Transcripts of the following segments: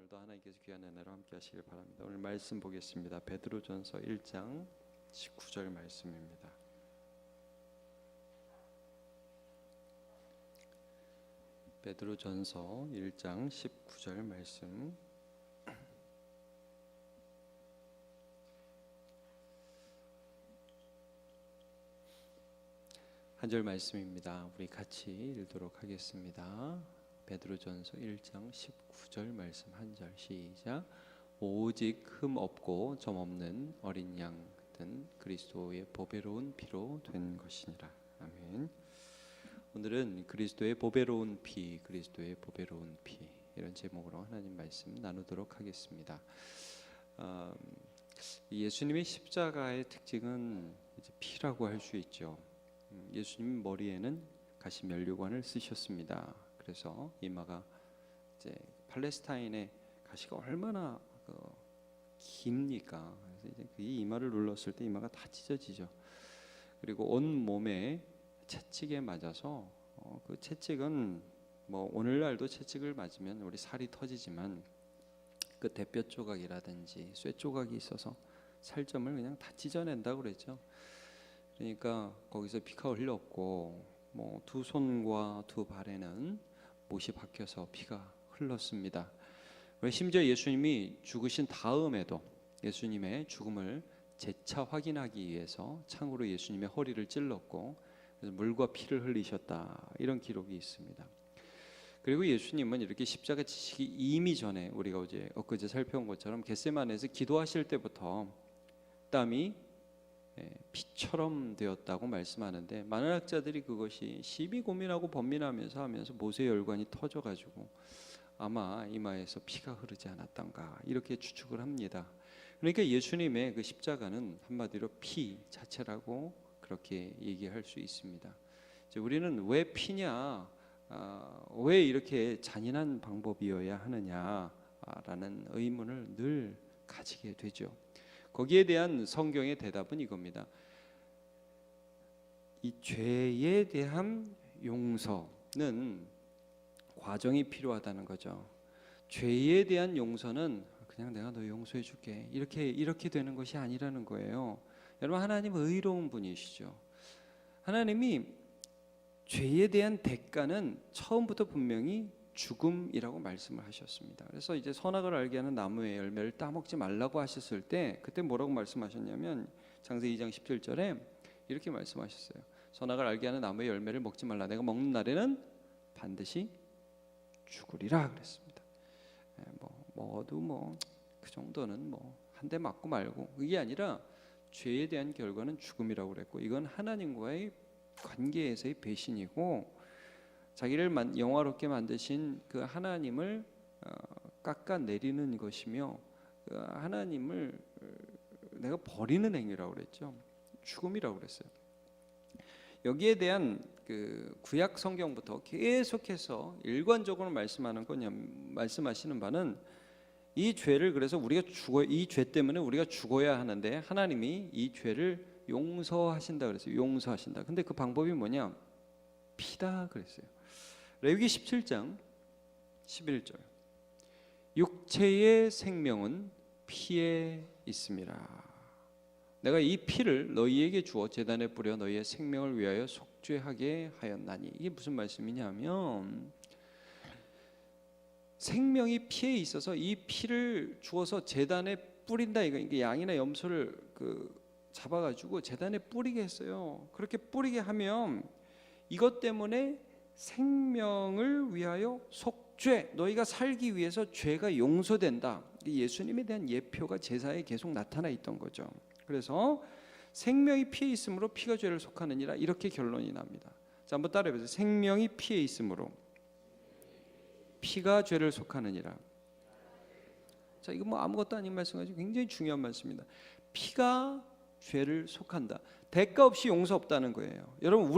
오늘도 하나님께서 귀한 은혜로 함께 하시길 바랍니다. 오늘 말씀 보겠습니다. 베드로전서 1장 19절 말씀입니다. 베드로전서 1장 19절 말씀. 한 절 말씀입니다. 우리 같이 읽도록 하겠습니다. 베드로전서 1장 19절 말씀 한 절 시작. 오직 흠 없고 점 없는 어린 양 같은 그리스도의 보배로운 피로 된 것이니라. 아멘. 오늘은 그리스도의 보배로운 피, 그리스도의 보배로운 피, 이런 제목으로 하나님 말씀 나누도록 하겠습니다. 예수님의 십자가의 특징은 이제 피라고 할 수 있죠. 예수님 머리에는 가시 면류관을 쓰셨습니다. 그래서 이마가 이제 팔레스타인의 가시가 얼마나 깁니까? 그래서 이제 그 이마를 눌렀을 때 이마가 다 찢어지죠. 그리고 온 몸에 채찍에 맞아서 그 채찍은 뭐 오늘날도 채찍을 맞으면 우리 살이 터지지만 그 대뼈 조각이라든지 쇠 조각이 있어서 살점을 그냥 다 찢어낸다고 그랬죠. 그러니까 거기서 피가 흘렀고 뭐 두 손과 두 발에는 못이 박혀서 피가 흘렀습니다. 심지어 예수님이 죽으신 다음에도 예수님의 죽음을 재차 확인하기 위해서 창으로 예수님의 허리를 찔렀고 그래서 물과 피를 흘리셨다, 이런 기록이 있습니다. 그리고 예수님은 이렇게 십자가 지시기 이미 전에 우리가 엊그제 살펴본 것처럼 겟세마네에서 기도하실 때부터 땀이 피처럼 되었다고 말씀하는데, 많은 학자들이 그것이 시비 고민하고 번민하면서 모세혈관이 터져가지고 아마 이마에서 피가 흐르지 않았던가, 이렇게 추측을 합니다. 그러니까 예수님의 그 십자가는 한마디로 피 자체라고 그렇게 얘기할 수 있습니다. 우리는 왜 피냐, 왜 이렇게 잔인한 방법이어야 하느냐라는 의문을 늘 가지게 되죠. 거기에 대한 성경의 대답은 이겁니다. 이 죄에 대한 용서는 과정이 필요하다는 거죠. 죄에 대한 용서는 그냥 내가 너 용서해 줄게, 이렇게 되는 것이 아니라는 거예요. 여러분, 하나님은 의로운 분이시죠. 하나님이 죄에 대한 대가는 처음부터 분명히 죽음이라고 말씀을 하셨습니다. 그래서 이제 선악을 알게 하는 나무의 열매를 따먹지 말라고 하셨을 때 그때 뭐라고 말씀하셨냐면 창세기 2장 17절에 이렇게 말씀하셨어요. 선악을 알게 하는 나무의 열매를 먹지 말라. 내가 먹는 날에는 반드시 죽으리라 그랬습니다. 먹어도 그 정도는 한 대 맞고 말고, 그게 아니라 죄에 대한 결과는 죽음이라고 그랬고, 이건 하나님과의 관계에서의 배신이고 자기를 영화롭게 만드신 그 하나님을 깎아내리는 것이며, 그 하나님을 내가 버리는 행위라고 그랬죠. 죽음이라고 그랬어요. 여기에 대한 그 구약 성경부터 계속해서 일관적으로 말씀하시는 바는 이 죄를, 그래서 우리가 이 죄 때문에 우리가 죽어야 하는데 하나님이 이 죄를 용서하신다 그랬어요. 용서하신다. 근데 그 방법이 뭐냐? 피다 그랬어요. 레위기 17장 11절. 육체의 생명은 피에 있음이라. 내가 이 피를 너희에게 주어 제단에 뿌려 너희의 생명을 위하여 속죄하게 하였나니. 이게 무슨 말씀이냐면, 생명이 피에 있어서 이 피를 주어서 제단에 뿌린다, 이게 양이나 염소를 잡아가지고 제단에 뿌리게 했어요. 그렇게 뿌리게 하면 이것 때문에 생명을 위하여 속죄, 너희가 살기 위해서 죄가 용서된다. 예수님에 대한 예표가 제사에 계속 나타나 있던 거죠. 그래서 생명이 피에 있으므로 피가 죄를 속하느니라, 이렇게 결론이 납니다. 자, 한번 따라해보세요. 생명이 피에 있으므로 피가 죄를 속하느니라. 자, 이거 아무것도 아닌 말씀이죠. 굉장히 중요한 말씀입니다. 피가 죄를 속한다. 대가 없이 용서 없다는 거예요. 여러분,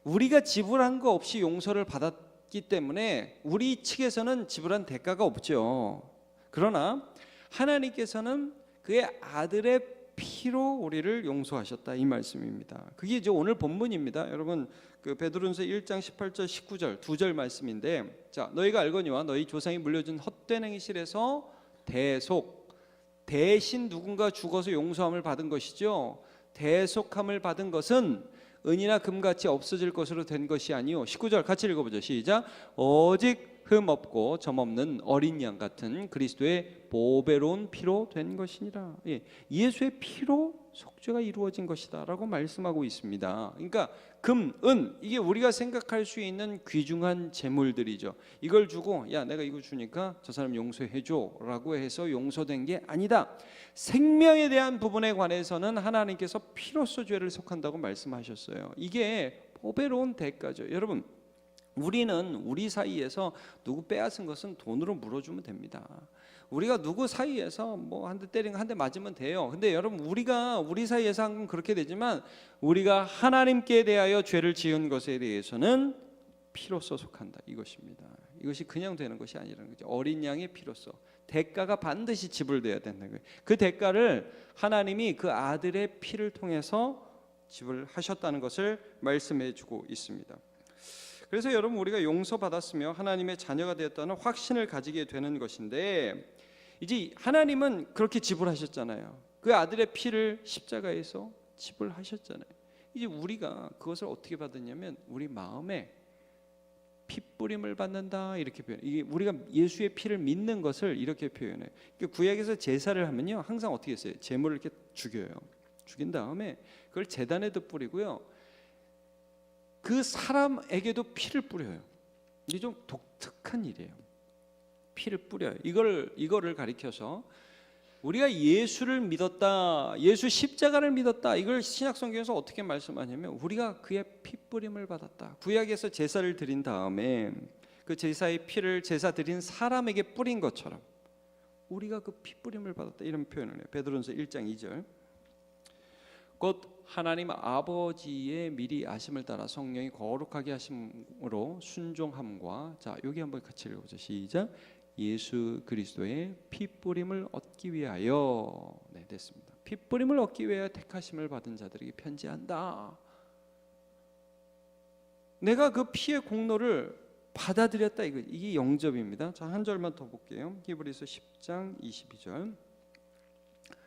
우리가 지불한 거 없이 용서를 받았기 때문에 우리 측에서는 지불한 대가가 없죠. 그러나 하나님께서는 그의 아들의 피로 우리를 용서하셨다, 이 말씀입니다. 그게 이제 오늘 본문입니다. 여러분, 그 베드로전서 1장 18절 19절 두 절 말씀인데, 자, 너희가 알거니와 너희 조상이 물려준 헛된 행실에서 대신 누군가 죽어서 용서함을 받은 것이죠. 대속함을 받은 것은 은이나 금같이 없어질 것으로 된 것이 아니요. 19절 같이 읽어보죠. 시작. 오직 흠 없고 점 없는 어린 양 같은 그리스도의 보배로운 피로 된 것이니라. 예, 예수의 피로 속죄가 이루어진 것이다 라고 말씀하고 있습니다. 그러니까 금, 은, 이게 우리가 생각할 수 있는 귀중한 재물들이죠. 이걸 주고 야 내가 이거 주니까 저 사람 용서해줘 라고 해서 용서된 게 아니다. 생명에 대한 부분에 관해서는 하나님께서 피로써 죄를 속한다고 말씀하셨어요. 이게 보배로운 대가죠. 여러분, 우리는 우리 사이에서 누구 빼앗은 것은 돈으로 물어주면 됩니다. 우리가 누구 사이에서 뭐 한 대 때리는 한 대 맞으면 돼요. 근데 여러분, 우리가 우리 사이에서 한 건 그렇게 되지만 우리가 하나님께 대하여 죄를 지은 것에 대해서는 피로써 속한다 이것입니다. 이것이 그냥 되는 것이 아니라는 거죠. 어린 양의 피로써 대가가 반드시 지불돼야 된다는 거예요. 그 대가를 하나님이 그 아들의 피를 통해서 지불하셨다는 것을 말씀해주고 있습니다. 그래서 여러분, 우리가 용서받았으며 하나님의 자녀가 되었다는 확신을 가지게 되는 것인데, 이제 하나님은 그렇게 지불하셨잖아요. 그 아들의 피를 십자가에서 지불하셨잖아요. 이제 우리가 그것을 어떻게 받았냐면 우리 마음에 핏뿌림을 받는다 이렇게 표현해요. 이게 우리가 예수의 피를 믿는 것을 이렇게 표현해요. 그러니까 구약에서 제사를 하면요 항상 어떻게 했어요? 제물을 이렇게 죽여요. 죽인 다음에 그걸 제단에도 뿌리고요, 그 사람에게도 피를 뿌려요. 이게 좀 독특한 일이에요. 피를 뿌려요. 이거를 가리켜서 우리가 예수를 믿었다, 예수 십자가를 믿었다, 이걸 신약 성경에서 어떻게 말씀하냐면 우리가 그의 피뿌림을 받았다. 구약에서 제사를 드린 다음에 그 제사의 피를 제사 드린 사람에게 뿌린 것처럼 우리가 그 피뿌림을 받았다 이런 표현을 해요. 베드로전서 1장 2절. 곧 하나님 아버지의 미리 아심을 따라 성령이 거룩하게 하심으로 순종함과, 자 여기 한번 같이 읽어보죠. 시작. 예수 그리스도의 피뿌림을 얻기 위하여, 네 됐습니다. 피뿌림을 얻기 위하여 택하심을 받은 자들에게 편지한다. 내가 그 피의 공로를 받아들였다, 이게 영접입니다. 자, 한 절만 더 볼게요. 히브리서 10장 22절.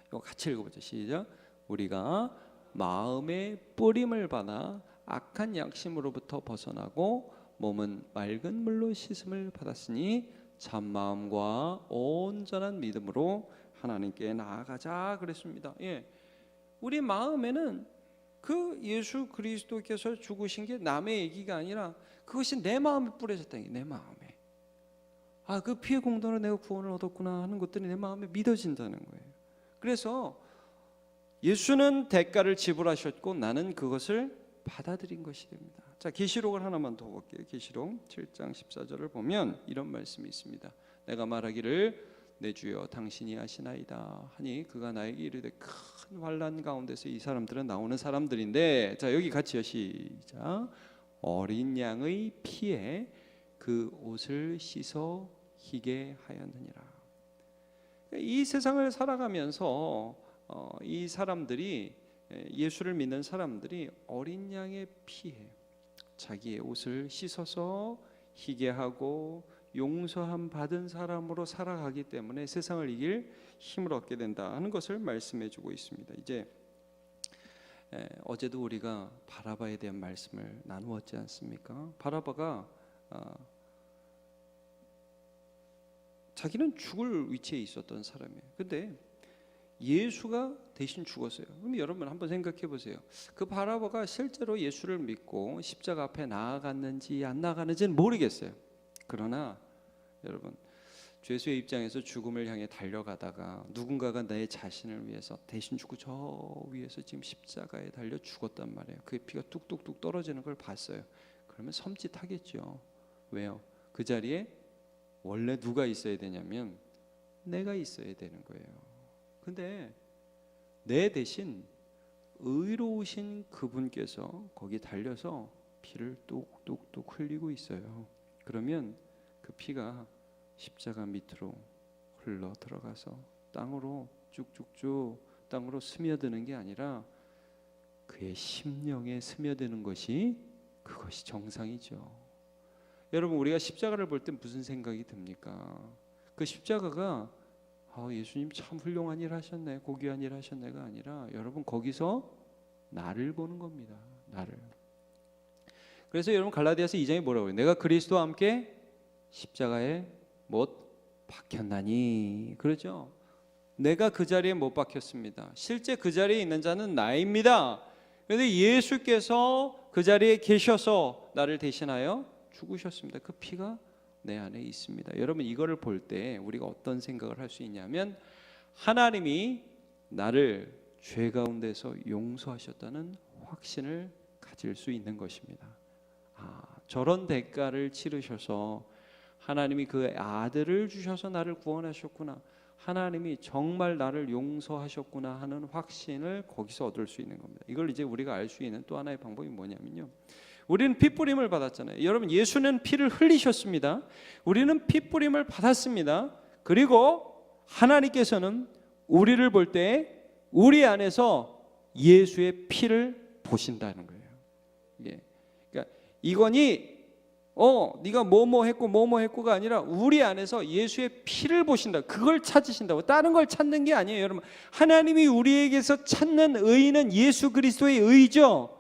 이거 같이 읽어보죠. 시작. 우리가 마음의 뿌림을 받아 악한 양심으로부터 벗어나고 몸은 맑은 물로 씻음을 받았으니 참마음과 온전한 믿음으로 하나님께 나아가자 그랬습니다. 예, 우리 마음에는 그 예수 그리스도께서 죽으신 게 남의 얘기가 아니라 그것이 내 마음에 뿌려졌다는 게, 내 마음에 그 피의 공로로 내가 구원을 얻었구나 하는 것들이 내 마음에 믿어진다는 거예요. 그래서 예수는 대가를 지불하셨고 나는 그것을 받아들인 것이 됩니다. 자, 계시록을 하나만 더 볼게요. 계시록 7장 14절을 보면 이런 말씀이 있습니다. 내가 말하기를 내 주여 당신이 아시나이다 하니 그가 나에게 이르되, 큰 환난 가운데서 이 사람들은 나오는 사람들인데, 자 여기 같이요. 시작. 어린 양의 피에 그 옷을 씻어 희게 하였느니라. 이 세상을 살아가면서 이 사람들이, 예수를 믿는 사람들이 어린 양의 피에 자기의 옷을 씻어서 희게 하고 용서함 받은 사람으로 살아가기 때문에 세상을 이길 힘을 얻게 된다 하는 것을 말씀해 주고 있습니다. 이제 어제도 우리가 바라바에 대한 말씀을 나누었지 않습니까? 바라바가 자기는 죽을 위치에 있었던 사람이에요. 근데 예수가 대신 죽었어요. 그럼 여러분 한번 생각해 보세요. 그 바라바가 실제로 예수를 믿고 십자가 앞에 나아갔는지 안 나아가는지는 모르겠어요. 그러나 여러분, 죄수의 입장에서 죽음을 향해 달려가다가 누군가가 내 자신을 위해서 대신 죽고 저 위에서 지금 십자가에 달려 죽었단 말이에요. 그의 피가 뚝뚝뚝 떨어지는 걸 봤어요. 그러면 섬찟하겠죠. 왜요? 그 자리에 원래 누가 있어야 되냐면 내가 있어야 되는 거예요. 근데 내 대신 의로우신 그분께서 거기 달려서 피를 뚝뚝뚝 흘리고 있어요. 그러면 그 피가 십자가 밑으로 흘러 들어가서 땅으로 쭉쭉쭉 땅으로 스며드는 게 아니라 그의 심령에 스며드는 것이 그것이 정상이죠. 여러분, 우리가 십자가를 볼 때 무슨 생각이 듭니까? 그 십자가가 예수님 참 훌륭한 일 하셨네, 고귀한 일 하셨네가 아니라 여러분, 거기서 나를 보는 겁니다. 나를. 그래서 여러분, 갈라디아서 2장에 뭐라고 해요? 내가 그리스도와 함께 십자가에 못 박혔나니. 그러죠? 내가 그 자리에 못 박혔습니다. 실제 그 자리에 있는 자는 나입니다. 그런데 예수께서 그 자리에 계셔서 나를 대신하여 죽으셨습니다. 그 피가 내 안에 있습니다. 여러분, 이거를 볼 때 우리가 어떤 생각을 할 수 있냐면, 하나님이 나를 죄 가운데서 용서하셨다는 확신을 가질 수 있는 것입니다. 저런 대가를 치르셔서 하나님이 그 아들을 주셔서 나를 구원하셨구나, 하나님이 정말 나를 용서하셨구나 하는 확신을 거기서 얻을 수 있는 겁니다. 이걸 이제 우리가 알 수 있는 또 하나의 방법이 뭐냐면요, 우리는 피뿌림을 받았잖아요. 여러분, 예수는 피를 흘리셨습니다. 우리는 피뿌림을 받았습니다. 그리고 하나님께서는 우리를 볼 때 우리 안에서 예수의 피를 보신다는 거예요. 그러니까 이거니 네가 뭐뭐 했고가 아니라 우리 안에서 예수의 피를 보신다. 그걸 찾으신다고. 다른 걸 찾는 게 아니에요. 여러분, 하나님이 우리에게서 찾는 의는 예수 그리스도의 의죠.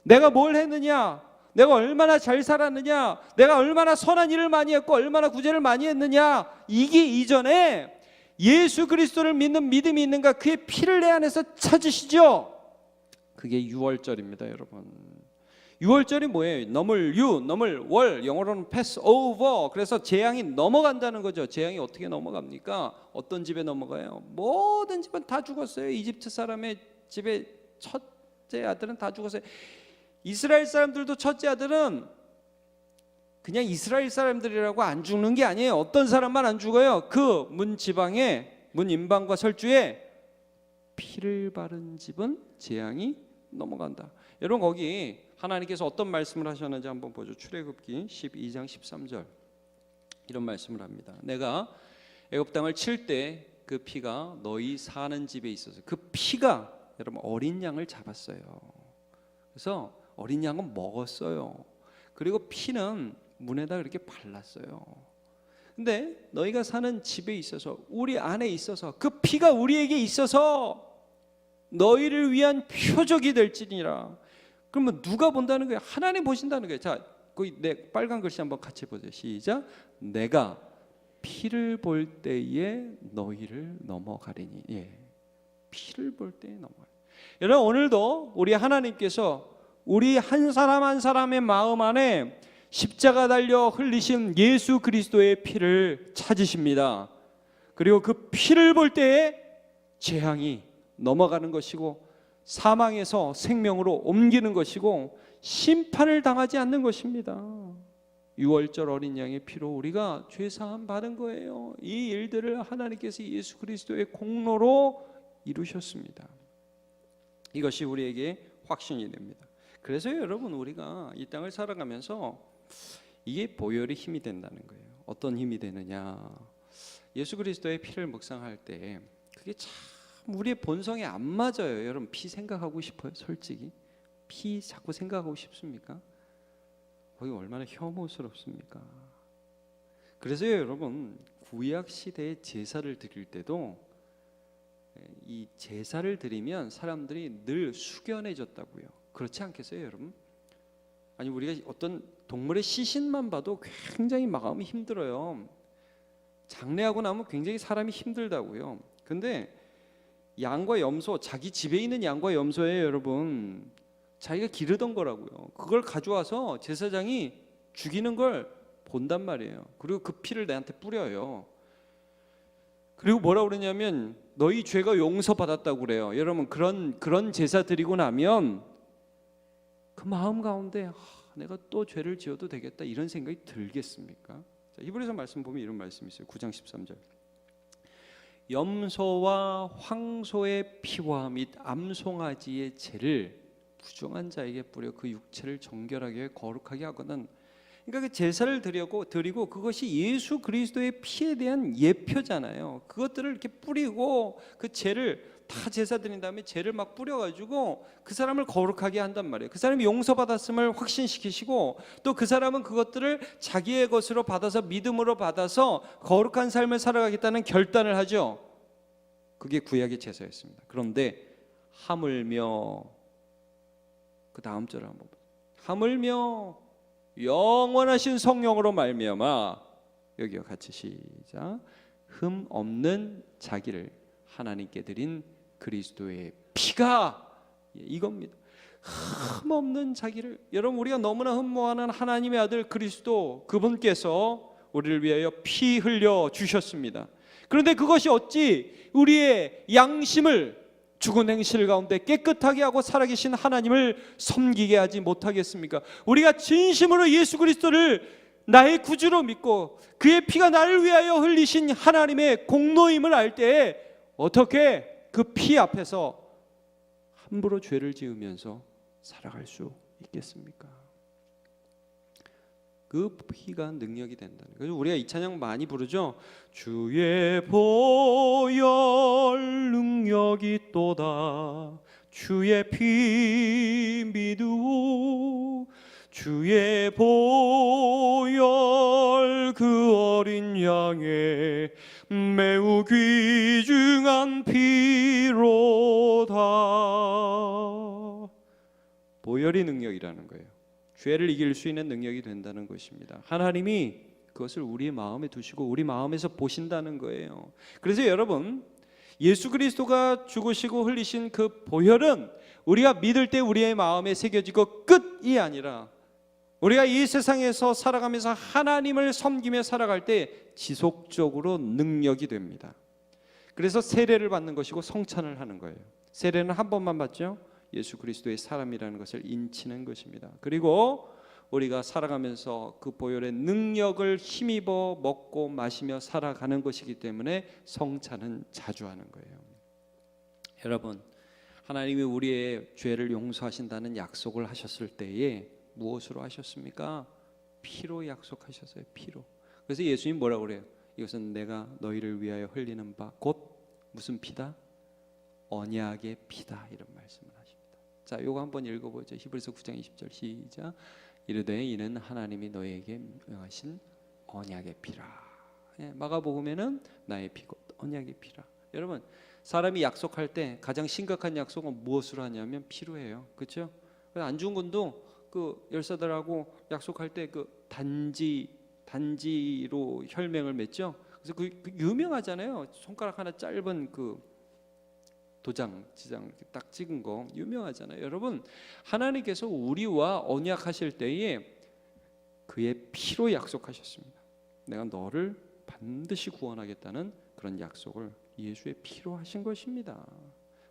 내가 뭘 했느냐, 내가 얼마나 잘 살았느냐, 내가 얼마나 선한 일을 많이 했고 얼마나 구제를 많이 했느냐, 이게 이전에 예수 그리스도를 믿는 믿음이 있는가, 그의 피를 내 안에서 찾으시죠. 그게 유월절입니다. 여러분, 유월절이 뭐예요? 넘을 유, 넘을 월, 영어로는 패스 오버. 그래서 재앙이 넘어간다는 거죠. 재앙이 어떻게 넘어갑니까? 어떤 집에 넘어가요? 모든 집은 다 죽었어요. 이집트 사람의 집에 첫째 아들은 다 죽었어요. 이스라엘 사람들도 첫째 아들은 그냥 이스라엘 사람들이라고 안 죽는 게 아니에요. 어떤 사람만 안 죽어요. 그 문 지방에, 문 임방과 설주에 피를 바른 집은 재앙이 넘어간다. 여러분, 거기 하나님께서 어떤 말씀을 하셨는지 한번 보죠. 출애굽기 12장 13절 이런 말씀을 합니다. 내가 애굽 땅을 칠 때 그 피가 너희 사는 집에 있어서, 그 피가 여러분 어린 양을 잡았어요. 그래서 어린 양은 먹었어요. 그리고 피는 문에다 그렇게 발랐어요. 근데 너희가 사는 집에 있어서, 우리 안에 있어서, 그 피가 우리에게 있어서 너희를 위한 표적이 될지니라. 그러면 누가 본다는 거예요? 하나님 보신다는 거예요. 자, 거기 내 빨간 글씨 한번 같이 보세요. 시작. 내가 피를 볼 때에 너희를 넘어가리니. 피를 볼 때에 넘어가리니. 여러분, 오늘도 우리 하나님께서 우리 한 사람 한 사람의 마음 안에 십자가 달려 흘리신 예수 그리스도의 피를 찾으십니다. 그리고 그 피를 볼 때에 재앙이 넘어가는 것이고, 사망에서 생명으로 옮기는 것이고, 심판을 당하지 않는 것입니다. 유월절 어린 양의 피로 우리가 죄사함 받은 거예요. 이 일들을 하나님께서 예수 그리스도의 공로로 이루셨습니다. 이것이 우리에게 확신이 됩니다. 그래서 여러분, 우리가 이 땅을 살아가면서 이게 보혈의 힘이 된다는 거예요. 어떤 힘이 되느냐, 예수 그리스도의 피를 묵상할 때 그게 참 우리의 본성에 안 맞아요. 여러분, 피 생각하고 싶어요? 솔직히 피 자꾸 생각하고 싶습니까? 거기 얼마나 혐오스럽습니까? 그래서 여러분, 구약 시대의 제사를 드릴 때도 이 제사를 드리면 사람들이 늘 숙연해졌다고요. 그렇지 않겠어요, 여러분? 아니, 우리가 어떤 동물의 시신만 봐도 굉장히 마음이 힘들어요. 장례하고 나면 굉장히 사람이 힘들다고요. 근데 양과 염소, 자기 집에 있는 양과 염소예요, 여러분. 자기가 기르던 거라고요. 그걸 가져와서 제사장이 죽이는 걸 본단 말이에요. 그리고 그 피를 내한테 뿌려요. 그리고 뭐라고 그러냐면 너희 죄가 용서받았다고 그래요. 여러분, 그런 제사 드리고 나면 그 마음 가운데 내가 또 죄를 지어도 되겠다 이런 생각이 들겠습니까? 자, 히브리서 말씀 보면 이런 말씀이 있어요. 9장 13절. 염소와 황소의 피와 및 암송아지의 죄를 부정한 자에게 뿌려 그 육체를 정결하게 거룩하게 하거든 그러니까 그 제사를 드리고 그것이 예수 그리스도의 피에 대한 예표잖아요. 그것들을 이렇게 뿌리고 그 죄를 다 제사 드린 다음에 죄를 막 뿌려가지고 그 사람을 거룩하게 한단 말이에요. 그 사람이 용서받았음을 확신시키시고 또 그 사람은 그것들을 자기의 것으로 받아서 믿음으로 받아서 거룩한 삶을 살아가겠다는 결단을 하죠. 그게 구약의 제사였습니다. 그런데 하물며 그 다음 절을 한번 보세요. 하물며 영원하신 성령으로 말미암아, 여기요 같이 시작. 흠 없는 자기를 하나님께 드린 그리스도의 피가, 이겁니다. 흠 없는 자기를, 여러분 우리가 너무나 흠모하는 하나님의 아들 그리스도, 그분께서 우리를 위하여 피 흘려 주셨습니다. 그런데 그것이 어찌 우리의 양심을 죽은 행실 가운데 깨끗하게 하고 살아계신 하나님을 섬기게 하지 못하겠습니까? 우리가 진심으로 예수 그리스도를 나의 구주로 믿고 그의 피가 나를 위하여 흘리신 하나님의 공로임을 알 때에 어떻게 그 피 앞에서 함부로 죄를 지으면서 살아갈 수 있겠습니까? 그 피가 능력이 된다는. 그래서 우리가 이 찬양 많이 부르죠. 주의 보혈 능력이 또다, 주의 피 믿으오, 주의 보혈 그 어린 양의 매우 귀중한 피로다. 보혈이 능력이라는 거예요. 죄를 이길 수 있는 능력이 된다는 것입니다. 하나님이 그것을 우리 마음에 두시고 우리 마음에서 보신다는 거예요. 그래서 여러분, 예수 그리스도가 죽으시고 흘리신 그 보혈은 우리가 믿을 때 우리의 마음에 새겨지고 끝이 아니라 우리가 이 세상에서 살아가면서 하나님을 섬기며 살아갈 때 지속적으로 능력이 됩니다. 그래서 세례를 받는 것이고 성찬을 하는 거예요. 세례는 한 번만 받죠. 예수 그리스도의 사람이라는 것을 인치는 것입니다. 그리고 우리가 살아가면서 그 보혈의 능력을 힘입어 먹고 마시며 살아가는 것이기 때문에 성찬은 자주 하는 거예요. 여러분, 하나님이 우리의 죄를 용서하신다는 약속을 하셨을 때에 무엇으로 하셨습니까? 피로 약속하셨어요. 피로. 그래서 예수님 뭐라고 그래요? 이것은 내가 너희를 위하여 흘리는 바 곧 무슨 피다? 언약의 피다, 이런 말씀을 하십니다. 자, 요거 한번 읽어보죠. 히브리서 9장 20절 시작. 이르되 이는 하나님이 너희에게 명하신 언약의 피라. 마가복음에는 나의 피 곧 언약의 피라. 여러분, 사람이 약속할 때 가장 심각한 약속은 무엇으로 하냐면 피로 해요. 그렇죠? 안중근도 그 열사들하고 약속할 때 그 단지로 혈맹을 맺죠. 그래서 그 유명하잖아요. 손가락 하나 짧은 그 도장, 지장 딱 찍은 거 유명하잖아요. 여러분, 하나님께서 우리와 언약하실 때에 그의 피로 약속하셨습니다. 내가 너를 반드시 구원하겠다는 그런 약속을 예수의 피로 하신 것입니다.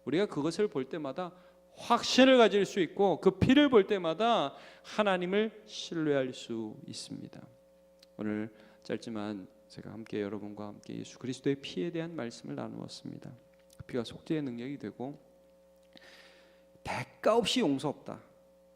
우리가 그것을 볼 때마다 확신을 가질 수 있고 그 피를 볼 때마다 하나님을 신뢰할 수 있습니다. 오늘 짧지만 제가 함께 여러분과 함께 예수 그리스도의 피에 대한 말씀을 나누었습니다. 그 피가 속죄의 능력이 되고 대가 없이 용서 없다.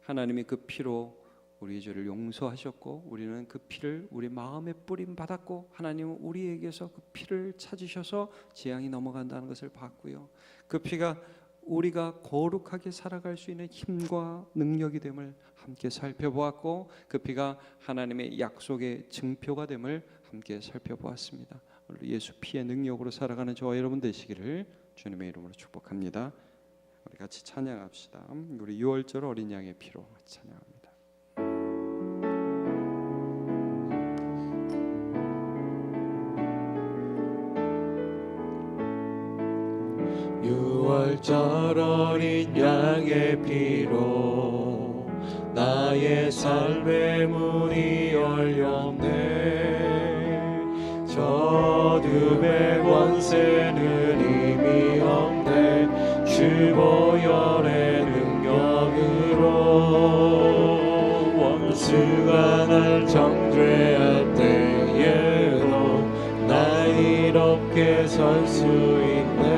하나님이 그 피로 우리의 죄를 용서하셨고 우리는 그 피를 우리 마음에 뿌림 받았고 하나님은 우리에게서 그 피를 찾으셔서 재앙이 넘어간다는 것을 봤고요. 그 피가 우리가 거룩하게 살아갈 수 있는 힘과 능력이 됨을 함께 살펴보았고 그 피가 하나님의 약속의 증표가 됨을 함께 살펴보았습니다. 오늘 예수 피의 능력으로 살아가는 저와 여러분 되시기를 주님의 이름으로 축복합니다. 우리 같이 찬양합시다. 우리 6월절 어린 양의 피로 찬양합니다. 유월절 어린 양의 피로 나의 삶의 문이 열렸네. 저 어둠의 권세는 이미 없네. 주 보혈의 능력으로 원수가 날 정죄할 때에도 나 이롭게 설 수 있네.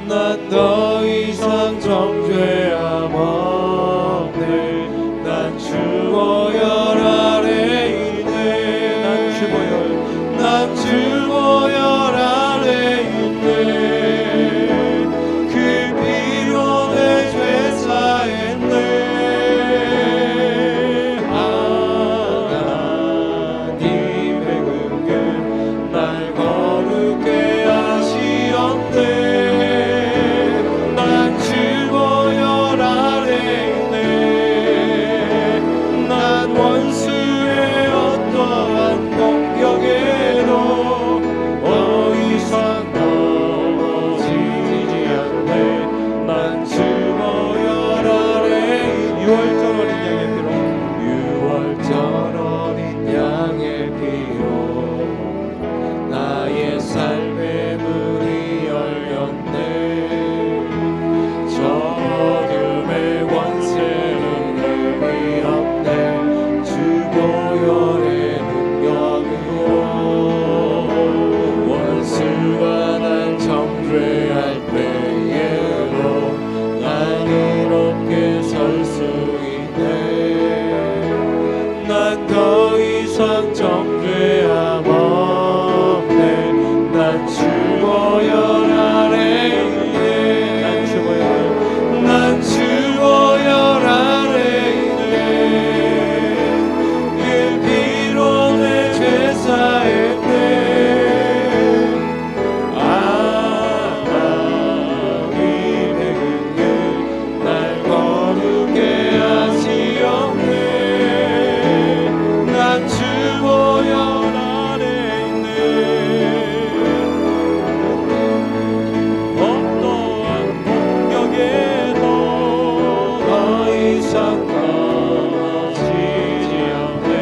난 더 이상 정죄함 없네. 난 주 보혈 난 주 보혈 아래 있네. 그 피로 내 죄 사했네. 하나님의 긍휼 날 거룩해 하시었네. 난 주 보혈 아래 있네. 난 원수의 어떠한 공격에도 더 이상 넘어지지 않네. 난 주 보혈 아래 6월절 어린 양의 피로 6월절 어린 양의 피로 나의 삶의 문이 열렸네. 저 어둠의 권세는 의미 없네. 주 보혈의 능력으로 원수가 날 정죄할 때에도 난 이롭게 설 수 있네. 난 더 이상 정죄함 없네. 난 주 보혈 아래 있네. 난 주 보혈 아래 있네. 그 피로 내 죄 사했네. 하나님의 긍휼 날 거룩해 하시었네. 난 주 보혈 아래 있네. 어떠한 공격에도 더 이상 넘어지지 않네.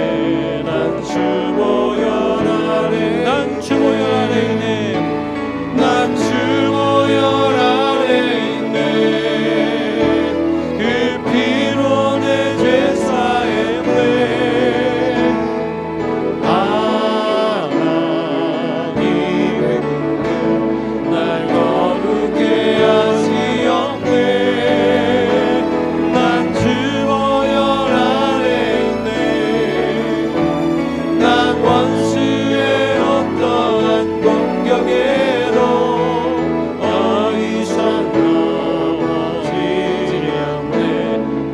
난 주 보혈 아래 난 주 보혈 아래 있네. 난 주 보혈 아래 있네. 그 피로 내 죄 사했네. 하나님의 긍휼 날 거룩해 하시었네. 난 주 보혈 아래 있네. 난 원수의 어떠한 공격에도 더 이상 넘어지지 않네.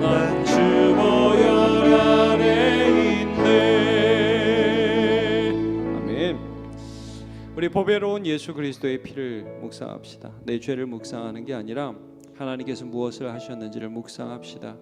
난 주 보혈 아래 있네. 아멘. 우리 보배로운 예수 그리스도의 피를 묵상합시다. 내 죄를 묵상하는 게 아니라 하나님께서 무엇을 하셨는지를 묵상합시다.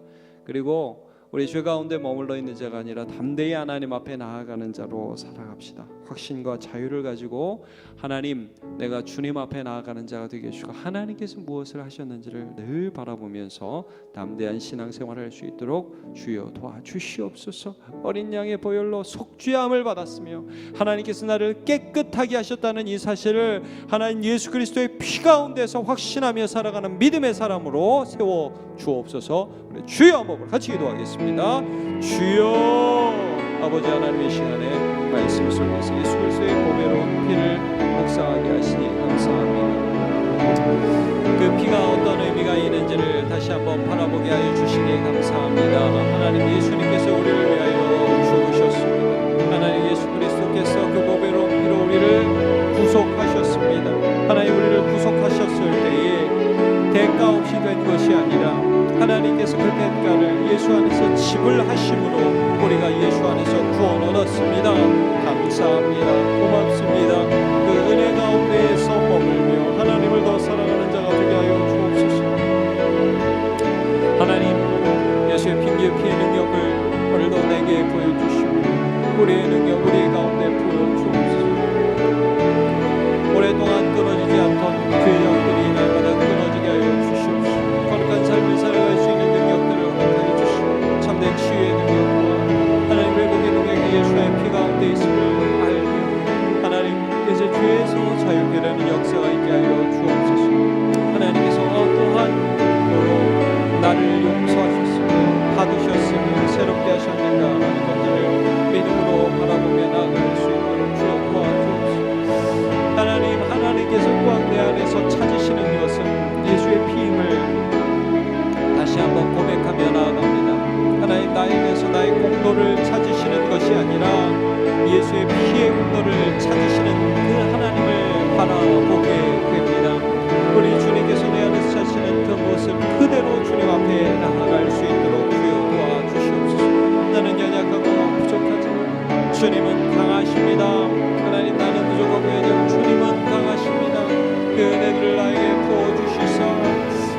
그리고 우리 죄 가운데 머물러 있는 자가 아니라 담대히 하나님 앞에 나아가는 자로 살아갑시다. 확신과 자유를 가지고 하나님, 내가 주님 앞에 나아가는 자가 되게 해주시고 하나님께서 무엇을 하셨는지를 늘 바라보면서 담대한 신앙생활을 할 수 있도록 주여 도와주시옵소서. 어린 양의 보혈로 속죄함을 받았으며 하나님께서 나를 깨끗하게 하셨다는 이 사실을 하나님 예수 그리스도의 피 가운데서 확신하며 살아가는 믿음의 사람으로 세워 주옵소서. 우리 주여 한번 같이 기도하겠습니다. 주여, 아버지 하나님의 시간에 말씀 속에서 예수 그리스도의 보배로운 피를 묵상하게 하시니 감사합니다. 그 피가 어떤 의미가 있는지를 다시 한번 바라보게 하여 주시기에 감사합니다. 하나님, 예수님께서 우리를 위하여 죽으셨습니다. 하나님, 예수 그리스도께서 그 보배로운 피로 우리를 구속하셨습니다. 하나님, 우리를 구속하셨을 때에 대가 없이 된 것이 아니라 하나님께서 그 대가를 예수 안에서 지불하심으로 우리가 예수 안에서 구원 얻었습니다. 감사합니다. 고맙습니다. 그 은혜 가운데에서 머물며 하나님을 더 사랑하는 자가 되게 하여 주옵소서. 하나님, 예수의 핑계 피의 능력을 오늘도 내게 보여주시고 우리의 능력 우리의 가운데 보여주옵소서. 오랫동안 끊어지지 않던 그의 영들이 날마다 끊어지게 하여 주시옵소서. 거룩한 삶을 살아갈 수 있는 능력들을 허락하여 주시고 참된 치유의 능력 주님은 강하십니다. 하나님 나는 부족하고 여전 주님은 강하십니다. 그 은혜들을 나에게 부어주시사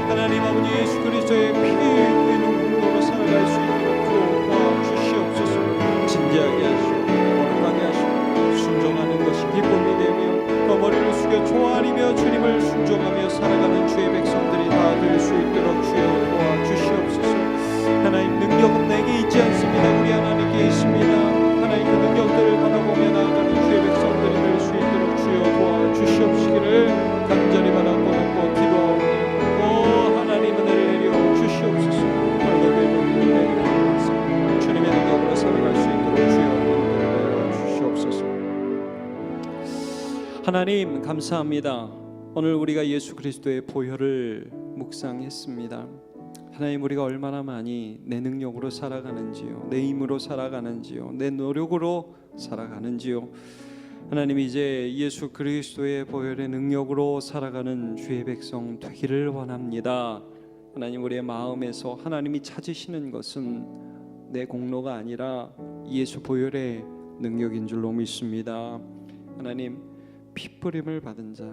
하나님 아버지 예수 그리스도의 피 보이는 공로로 살아갈 수 있도록 도와주시옵소서. 진지하게 하시고 거룩하게 하시고 순종하는 것이 기쁨이 되며 또 머리를 숙여 조아리며 주님을 순종하며 살아가는 주의 백성들이 다 될 수 있도록 주여 도와주시옵소서. 하나님 능력은 내게 있지 않습니다. 우리 하나님께 있습니다. 하나님 그 능력들을 받아보며 나아가는 주의 백성들이 될 수 있도록 주여 도와주시옵시기를 간절히 바라고 믿고 기도하오니 하나님 은혜를 내려 주시옵소서. 월급의 복을 내려 주님의 능력으로 살아갈 수 있도록 주여 은혜를 내려 주시옵소서. 하나님 감사합니다. 오늘 우리가 예수 그리스도의 보혈을 묵상했습니다. 하나님 우리가 얼마나 많이 내 능력으로 살아가는지요, 내 힘으로 살아가는지요, 내 노력으로 살아가는지요. 하나님 이제 예수 그리스도의 보혈의 능력으로 살아가는 주의 백성 되기를 원합니다. 하나님 우리의 마음에서 하나님이 찾으시는 것은 내 공로가 아니라 예수 보혈의 능력인 줄로 믿습니다. 하나님 핏부림을 받은 자,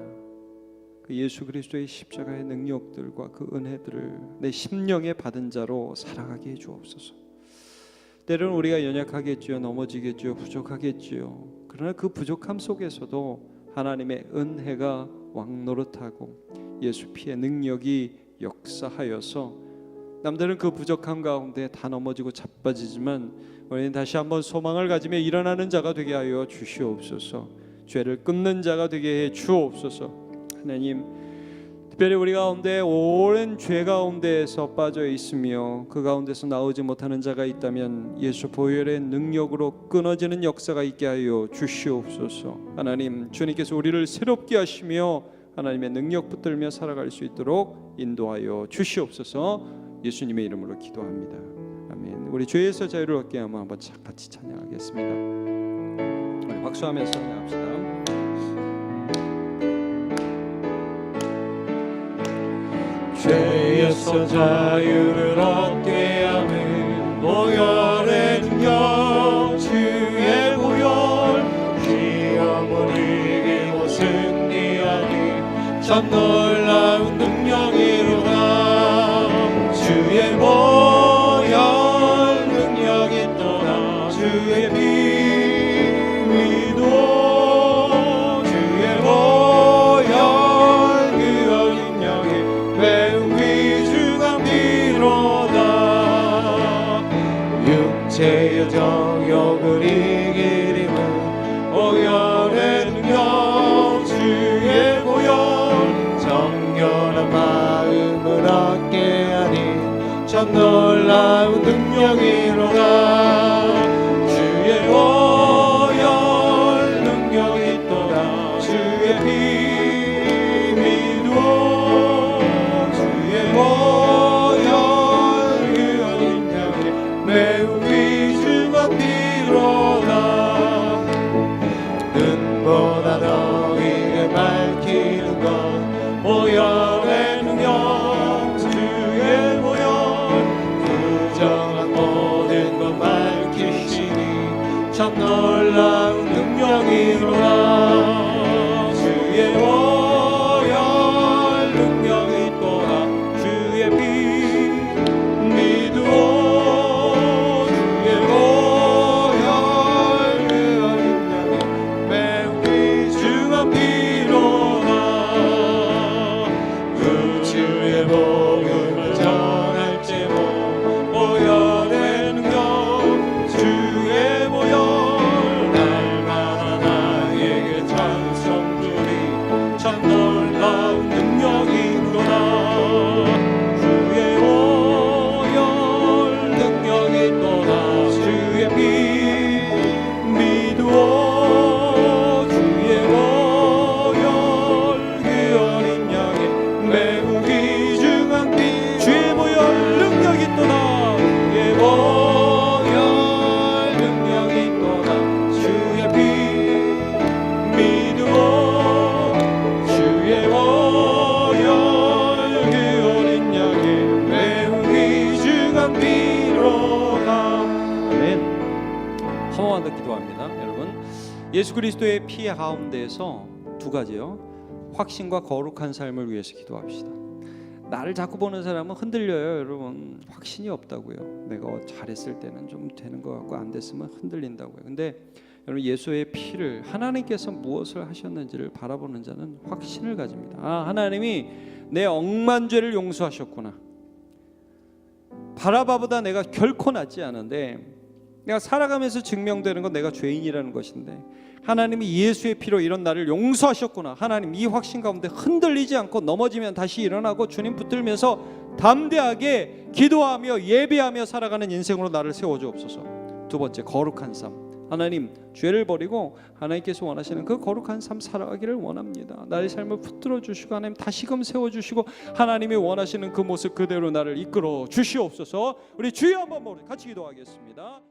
그 예수 그리스도의 십자가의 능력들과 그 은혜들을 내 심령에 받은 자로 살아가게 해 주옵소서. 때로는 우리가 연약하겠지요, 넘어지겠지요, 부족하겠지요. 그러나 그 부족함 속에서도 하나님의 은혜가 왕노릇하고 예수 피의 능력이 역사하여서 남들은 그 부족함 가운데 다 넘어지고 자빠지지만 우리는 다시 한번 소망을 가지며 일어나는 자가 되게 하여 주시옵소서. 죄를 끊는 자가 되게 해 주옵소서. 하나님 특별히 우리 가운데 오랜 죄 가운데에서 빠져 있으며 그 가운데서 나오지 못하는 자가 있다면 예수 보혈의 능력으로 끊어지는 역사가 있게 하여 주시옵소서. 하나님 주님께서 우리를 새롭게 하시며 하나님의 능력 붙들며 살아갈 수 있도록 인도하여 주시옵소서. 예수님의 이름으로 기도합니다. 아멘. 우리 죄에서 자유를 얻게 하며 한번 같이 찬양하겠습니다. 우리 박수하면서 찬양합시다. 죄에서 자유를 얻게 하는 보혈의 능력, 주의 보혈, 시험을 이기고 승리하니 참 놀라운 능력이로다. 주의 보혈 능력이 또다. 주의 피 위도 주의 보혈 그 어린 양의 매우 귀중한 피로다. 육체의 정욕을 이기림은 보혈의 능력, 주의 보혈 정결한 마음을 얻게 하니 참 놀라운 능력이로다. 주의 보혈 능력이 또다. 주의 피 믿어 주의 보혈 그 어린 양의 매우 귀중한 피로다. 눈보다 너희를 밝히는 것 보혈의 능력, 주의 보혈 부정한 모든 것 밝히시니 참 놀라운 능력이로다. 주의 보혈 능력이 또다. 주의 피 믿어 주의 보혈 그 어린 양의 매우 귀중한 예수 그리스도의 피 가운데에서 두 가지요. 확신과 거룩한 삶을 위해서 기도합시다. 나를 자꾸 보는 사람은 흔들려요, 여러분. 확신이 없다고요. 내가 잘했을 때는 좀 되는 것 같고 안 됐으면 흔들린다고요. 근데 여러분, 예수의 피를, 하나님께서 무엇을 하셨는지를 바라보는 자는 확신을 가집니다. 아, 하나님이 내 억만 죄를 용서하셨구나. 바라바보다 내가 결코 낫지 않은데 내가 살아가면서 증명되는 건 내가 죄인이라는 것인데 하나님이 예수의 피로 이런 나를 용서하셨구나. 하나님, 이 확신 가운데 흔들리지 않고 넘어지면 다시 일어나고 주님 붙들면서 담대하게 기도하며 예배하며 살아가는 인생으로 나를 세워주옵소서. 두 번째, 거룩한 삶. 하나님, 죄를 버리고 하나님께서 원하시는 그 거룩한 삶 살아가기를 원합니다. 나의 삶을 붙들어 주시고 하나님 다시금 세워주시고 하나님이 원하시는 그 모습 그대로 나를 이끌어 주시옵소서. 우리 주여 한번 같이 기도하겠습니다.